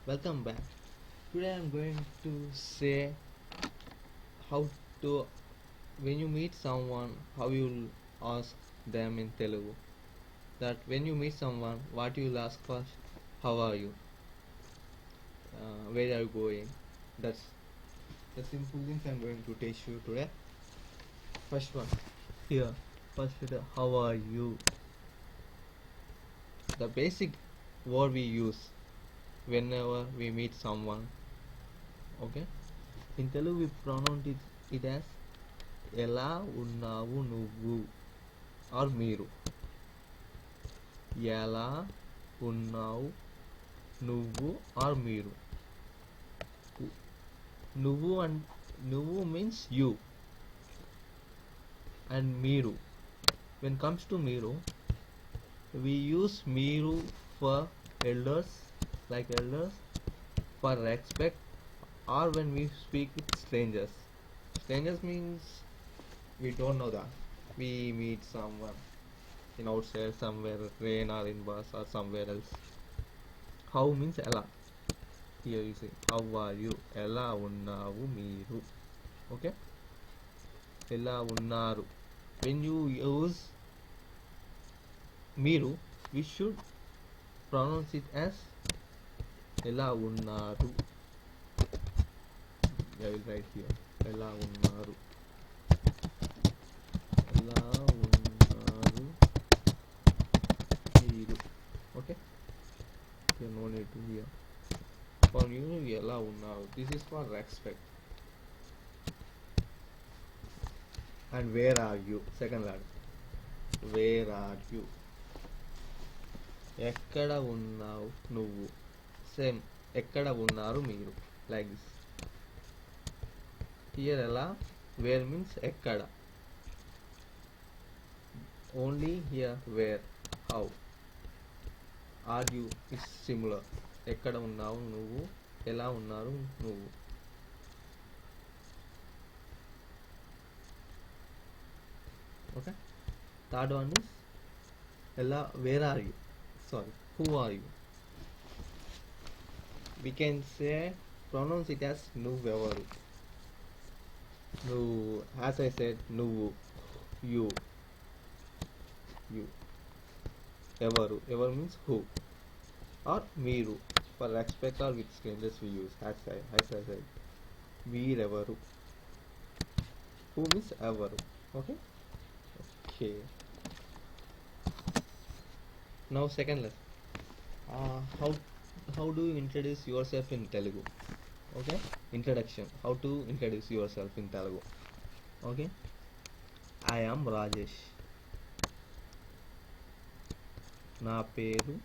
Welcome back. Today I'm going to say how to when you meet someone how you'll ask them in Telugu. That when you meet someone, what you'll ask first, how are you? Where are you going? That's the simple things I'm going to teach you today. First one here. First, how are you? The basic word we use whenever we meet someone. Okay. In Telugu we pronounce it as ఎలా ఉన్నావు నువ్వు are మీరు. ఎలా ఉన్నావు నువ్వు are మీరు. నువ్వు means you and మీరు. వెన్ కమ్స్ టు మీరు, we use మీరు for elders, like elders, for respect, or when we speak with strangers. Strangers means we don't know that. We meet someone in outside somewhere, train or in bus or somewhere else. How means ela. Here you say how are you? ఎలా ఉన్నావు మీరు. Okay. ఎలా ఉన్నారు. When you use మీరు, we should pronounce it as ఎలా ఉన్నారు. I will write here. ఎలా ఉన్నారు. ఎలా ఉన్నారు మీరు. Okay. You no need to hear. For you, ఎలా ఉన్నారు. This is for respect. And where are you? Second word. Where are you? ఎక్కడ ఉన్నావు నువ్వు. సేమ్ ఎక్కడ ఉన్నారు మీరు. Like this. హియర్ ఎలా. వేర్ మీన్స్ ఎక్కడ. Only here where. How. Are you is similar. ఎక్కడ ఉన్నావు నువ్వు. ఎలా ఉన్నారు నువ్వు. ఓకే. థర్డ్ వన్ ఇస్ ఎలా. Where are you. Sorry, who are you? We can say, pronounce it as నువ్వెవరు. నువ్వు, as I said, నువ్వు, you, ఎవరు. ఎవరు means who, or మీరు. For respect or with strangers we use as I said, మీరెవరు. Who means ఎవరు. Okay. Now second lesson. How do you introduce yourself in Telugu? Okay. Introduction. How to introduce yourself in Telugu. Okay. I am Rajesh. నా పేరు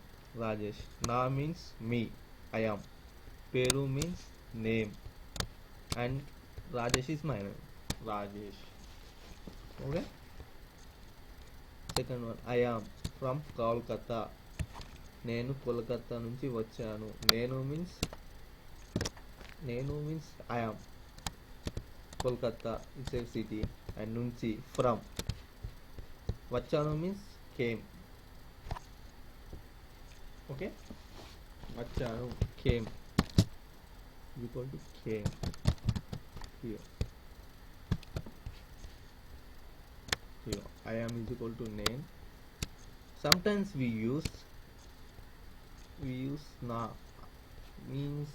రాజేష్. నా means me. I am. పేరు means name. And Rajesh is my name. Rajesh. Okay. Second one. I am from Kolkata. నేను కోల్కతా నుంచి వచ్చాను. నేను means I am. Kolkata it's a city. And నుంచి from. వచ్చాను మీన్స్ కేమ్. ఓకే. వచ్చాను came equal to came. Here I am is equal to name. Sometimes we use na, means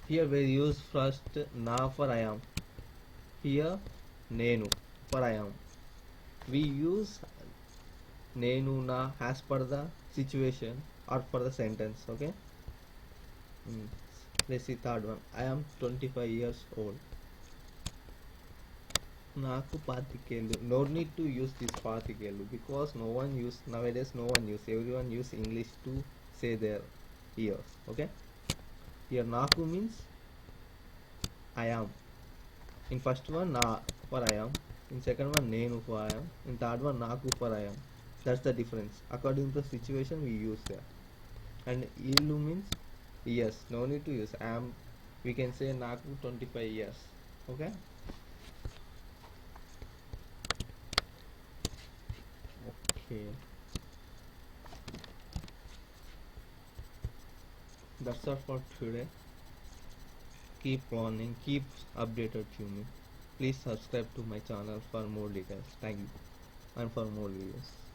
here we use first na for I am. Here nenu for I am. We use nenu na as per the situation or for the sentence. Okay. Let's see third one. I am 25 years old. నాకు 25 no need to use this 25 because nowadays no one use, everyone use English to say their years. Okay. Here naku means I am. In first one na for I am, in second one nenu for I am, in third one naku for I am. That's the difference. According to the situation we use there. And illu means yes, no need to use. I am, we can say naku 25 years. Okay. That's all for today. Keep learning, keep updated to me. Please subscribe to my channel for more details. Thank you, and for more videos.